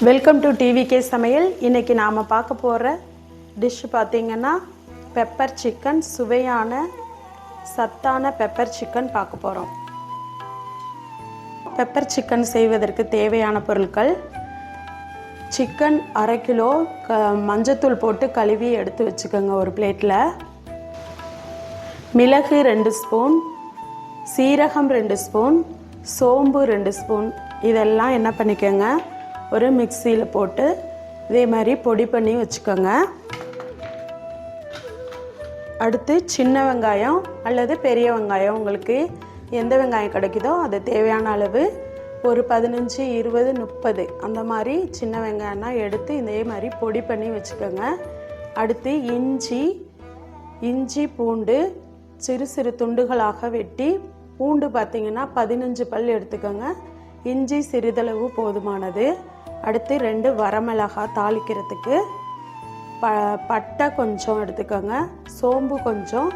Welcome to TVK சமையல். இன்றைக்கி நாம் பார்க்க போகிற டிஷ் பார்த்திங்கன்னா பெப்பர் சிக்கன். சுவையான சத்தான பெப்பர் சிக்கன் பார்க்க போகிறோம். பெப்பர் சிக்கன் செய்வதற்கு தேவையான பொருட்கள்: சிக்கன் அரை கிலோ மஞ்சத்தூள் போட்டு கழுவி எடுத்து வச்சுக்கோங்க ஒரு பிளேட்டில். மிளகு 2 ஸ்பூன், சீரகம் 2 ஸ்பூன், சோம்பு 2 ஸ்பூன். இதெல்லாம் என்ன பண்ணிக்கோங்க, ஒரு மிக்சியில் போட்டு இதே மாதிரி பொடி பண்ணி வச்சுக்கோங்க. அடுத்து சின்ன வெங்காயம் அல்லது பெரிய வெங்காயம், உங்களுக்கு எந்த வெங்காயம் கிடைக்குதோ அது தேவையான அளவு ஒரு 15, 20, 30 அந்த மாதிரி சின்ன வெங்காயம்னா எடுத்து இதே மாதிரி பொடி பண்ணி வச்சுக்கோங்க. அடுத்து இஞ்சி பூண்டு சிறு சிறு துண்டுகளாக வெட்டி, பூண்டு பார்த்திங்கன்னா 15 பல் எடுத்துக்கோங்க. இஞ்சி சிறிதளவு போதுமானது. அடுத்து 2 வரமிளகாய் தாளிக்கிறதுக்கு, பட்டை கொஞ்சம் எடுத்துக்கோங்க, சோம்பு கொஞ்சம்,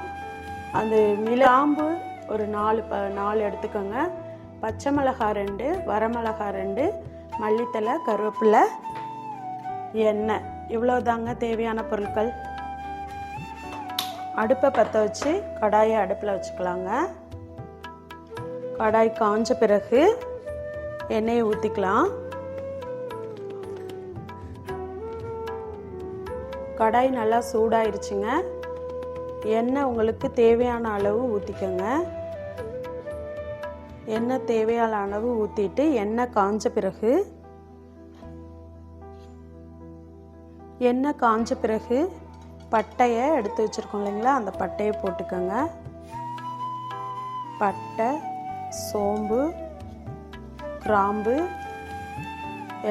அந்த மிளகாம்பு ஒரு 4 எடுத்துக்கோங்க, பச்சை மிளகாய் 2, வரமிளகாய் 2, மல்லித்தலை, கருவேப்பிலை, எண்ணெய். இவ்வளோதாங்க தேவையான பொருட்கள். அடுப்பை பற்ற வச்சு கடாயை அடுப்பில் வச்சுக்கலாங்க. கடாய் காஞ்ச பிறகு எண்ணெயை ஊற்றிக்கலாம். கடாய் நல்லா சூடாயிருச்சுங்க. எண்ணெய் உங்களுக்கு தேவையான அளவு ஊற்றிக்கோங்க. எண்ணெய் தேவையான அளவு ஊற்றிட்டு எண்ணெய் காஞ்ச பிறகு பட்டையை எடுத்து வச்சுருக்கோம் இல்லைங்களா, அந்த பட்டையை போட்டுக்கோங்க. பட்டை, சோம்பு, கிராம்பு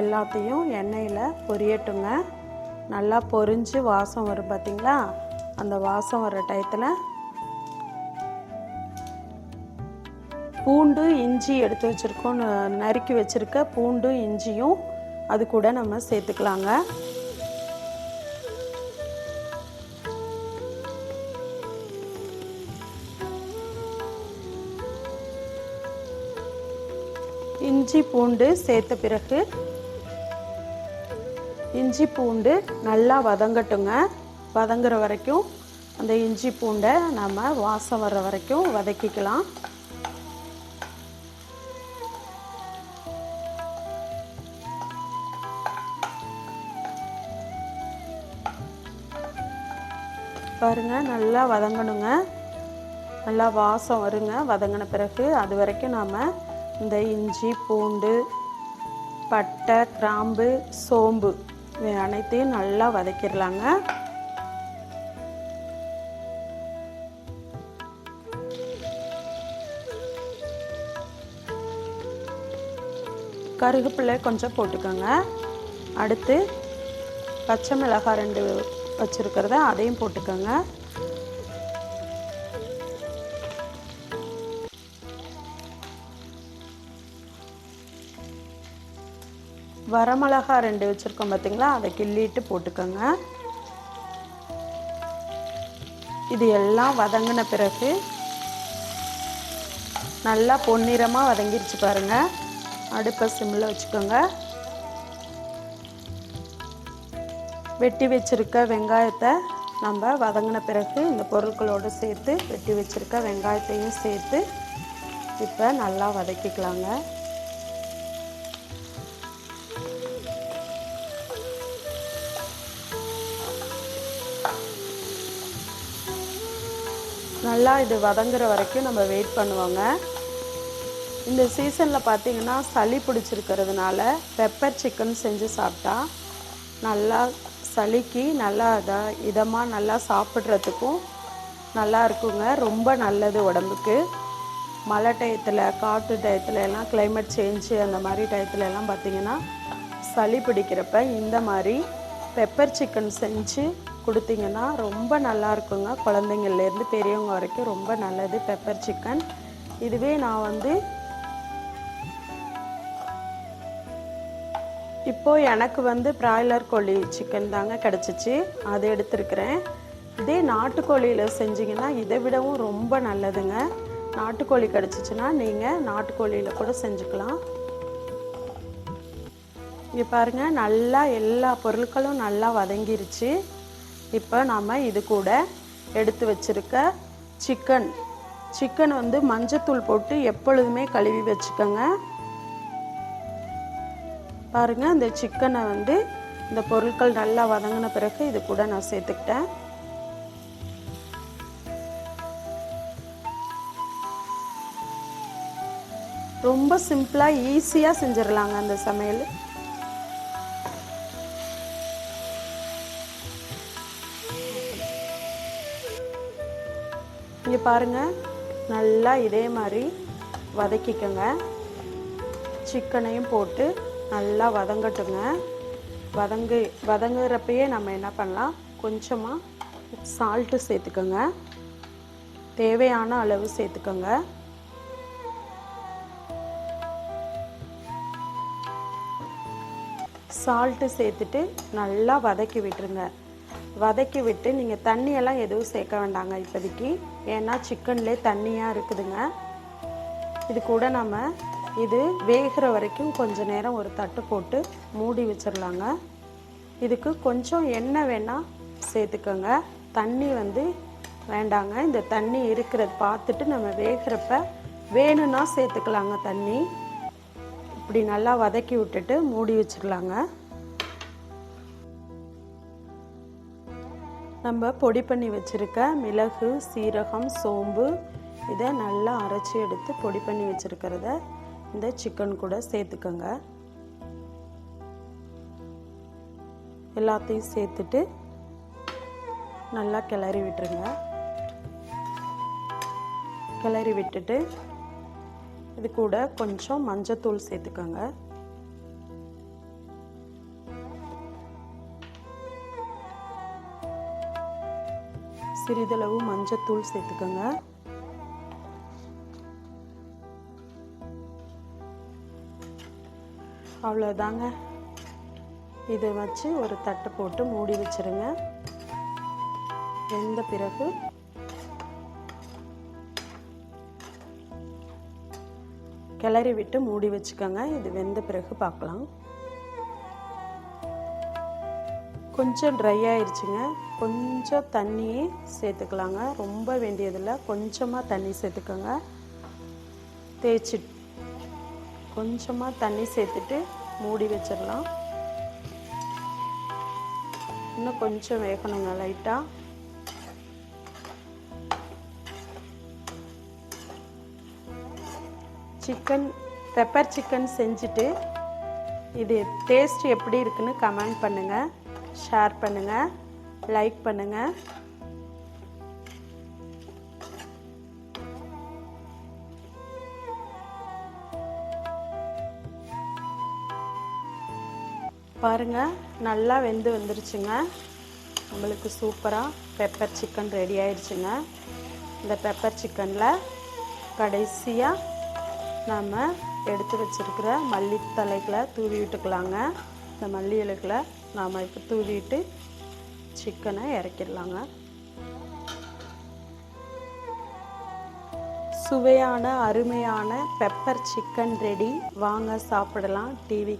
எல்லாத்தையும் எண்ணெயில் பொரியட்டுங்க. நல்லா பொரிஞ்சு வாசம் வரும் பார்த்திங்களா, அந்த வாசம் வர டயத்தில் பூண்டு இஞ்சி எடுத்து வச்சுருக்கோம், நறுக்கி வச்சுருக்க பூண்டு இஞ்சியும் அது கூட நம்ம சேர்த்துக்கலாங்க. இஞ்சி பூண்டு சேர்த்த பிறகு இஞ்சி பூண்டு நல்லா வதங்கட்டுங்க. வதங்குற வரைக்கும் அந்த இஞ்சி பூண்டை நம்ம வாசம் வர்ற வரைக்கும் வதக்கிக்கலாம். பாருங்க, நல்லா வதங்கணுங்க. நல்லா வாசம் வருங்க வதங்கின பிறகு. அது வரைக்கும் நாம் இந்த இஞ்சி பூண்டு, பட்டை, கிராம்பு, சோம்பு அனைத்தையும் நல்லா வதக்கிடலாங்க. கருவேப்பிலை கொஞ்சம் போட்டுக்கோங்க. அடுத்து பச்சை மிளகாய் 2 வச்சுருக்கிறத அதையும் போட்டுக்கோங்க. வரமிளகாய் 2 வச்சுருக்கோம் பார்த்திங்களா, அதை கிள்ளிட்டு போட்டுக்கோங்க. இது எல்லாம் வதங்கின பிறகு நல்லா பொன்னிறமாக வதங்கிருச்சு பாருங்கள். அடுப்பை சிம்மில் வச்சுக்கோங்க. வெட்டி வச்சுருக்க வெங்காயத்தை நம்ம வதங்கின பிறகு இந்த பொருட்களோடு சேர்த்து வெட்டி வச்சுருக்க வெங்காயத்தையும் சேர்த்து இப்போ நல்லா வதக்கிக்கலாங்க. நல்லா இது வதங்குற வரைக்கும் நம்ம வெயிட் பண்ணுவோங்க. இந்த சீசனில் பார்த்திங்கன்னா சளி பிடிச்சிருக்கிறதுனால பெப்பர் சிக்கன் செஞ்சு சாப்பிட்டா நல்லா சளிக்கு நல்லா இதமாக நல்லா சாப்பிட்றதுக்கும் நல்லா இருக்குங்க. ரொம்ப நல்லது உடம்புக்கு. மழை டயத்தில், காற்று டயத்தில் எல்லாம், கிளைமேட் சேஞ்சு அந்த மாதிரி டயத்துல எல்லாம் பார்த்திங்கன்னா சளி பிடிக்கிறப்ப இந்த மாதிரி பெப்பர் சிக்கன் செஞ்சு கொடுத்தீங்கன்னா ரொம்ப நல்லா இருக்குங்க. குழந்தைங்கள்லேருந்து பெரியவங்க வரைக்கும் ரொம்ப நல்லது பெப்பர் சிக்கன். இதுவே நான் இப்போது எனக்கு பிராய்லர் கோழி சிக்கன் தாங்க கிடச்சிச்சு, அது எடுத்துருக்கிறேன். இதே நாட்டுக்கோழியில் செஞ்சிங்கன்னா இதை விடவும் ரொம்ப நல்லதுங்க. நாட்டுக்கோழி கிடச்சிச்சின்னா நீங்கள் நாட்டுக்கோழியில் கூட செஞ்சுக்கலாம். இங்கே பாருங்கள், நல்லா எல்லா பொருட்களும் நல்லா வதங்கிருச்சு. இப்போ நாம் இது கூட எடுத்து வச்சுருக்க சிக்கன் வந்து மஞ்சத்தூள் போட்டு எப்பொழுதுமே கழுவி வச்சுக்கோங்க. பாருங்கள், இந்த சிக்கனை வந்து இந்த பொருட்கள் நல்லா வதங்கின பிறகு இது கூட நான் சேர்த்துக்கிட்டேன். ரொம்ப சிம்பிளாக ஈஸியாக செஞ்சிடலாங்க அந்த சமையல். இங்கே பாருங்கள், நல்லா இதே மாதிரி வதக்கிக்கோங்க. சிக்கனையும் போட்டு நல்லா வதங்கட்டுங்க. வதங்குறப்பயே நம்ம என்ன பண்ணலாம், கொஞ்சமாக சால்ட்டு சேர்த்துக்கோங்க. தேவையான அளவு சேர்த்துக்கோங்க. சால்ட்டு சேர்த்துட்டு நல்லா வதக்கி விட்டுருங்க. வதக்கி விட்டு நீங்கள் தண்ணியெல்லாம் எதுவும் சேர்க்க வேண்டாங்க இப்போதைக்கு, ஏன்னா சிக்கன்லேயே தண்ணியாக இருக்குதுங்க. இது கூட நம்ம இது வேகிற வரைக்கும் கொஞ்சம் நேரம் ஒரு தட்டு போட்டு மூடி வச்சிடலாங்க. இதுக்கு கொஞ்சம் எண்ணெய் வேணால் சேர்த்துக்கோங்க, தண்ணி வந்து வேண்டாங்க. இந்த தண்ணி இருக்கிறத பார்த்துட்டு நம்ம வேகிறப்ப வேணும்னா சேர்த்துக்கலாங்க தண்ணி. இப்படி நல்லா வதக்கி விட்டுட்டு மூடி வச்சிடலாங்க. நம்ம பொடி பண்ணி வச்சுருக்க மிளகு, சீரகம், சோம்பு இதை நல்லா அரைச்சி எடுத்து பொடி பண்ணி வச்சுருக்கிறத இந்த சிக்கன் கூட சேர்த்துக்கோங்க. எல்லாத்தையும் சேர்த்துட்டு நல்லா கிளறி விட்டுருங்க. கிளறி விட்டுட்டு இது கூட கொஞ்சம் மஞ்சத்தூள் சேர்த்துக்கோங்க. சிறிதளவு மஞ்சத்தூள் சேர்த்துக்கோங்க. அவ்வளோதாங்க. இதை வச்சு ஒரு தட்டு போட்டு மூடி வச்சிருங்க. வெந்த பிறகு கிளறி விட்டு மூடி வச்சுக்கோங்க. இது வெந்த பிறகு பார்க்கலாம். கொஞ்சம் ட்ரை ஆயிடுச்சுங்க. கொஞ்சம் தண்ணியே சேர்த்துக்கலாங்க, ரொம்ப வேண்டியதில்லை. கொஞ்சமாக தண்ணி சேர்த்துக்கோங்க. தேய்ச்சி கொஞ்சமாக தண்ணி சேர்த்துட்டு மூடி வச்சிடலாம். இன்னும் கொஞ்சம் வேகணுங்க லைட்டாக. பெப்பர் சிக்கன் செஞ்சுட்டு இது டேஸ்ட் எப்படி இருக்குன்னு கமெண்ட் பண்ணுங்கள், ஷேர் பண்ணுங்கள், லைக் பண்ணுங்கள். பாருங்கள், நல்லா வெந்து வந்துருச்சுங்க. நம்மளுக்கு சூப்பராக பெப்பர் சிக்கன் ரெடி ஆயிடுச்சுங்க. இந்த பெப்பர் சிக்கனில் கடைசியாக நாம் எடுத்து வச்சுருக்கிற மல்லித்தலைகளை தூவி விட்டுக்கலாங்க. இந்த மல்லி இலைகளை நாம் இப்போ தூவிட்டு சிக்கனை இறக்கிடலாங்க. சுவையான அருமையான பெப்பர் சிக்கன் ரெடி. வாங்க சாப்பிடலாம். டிவி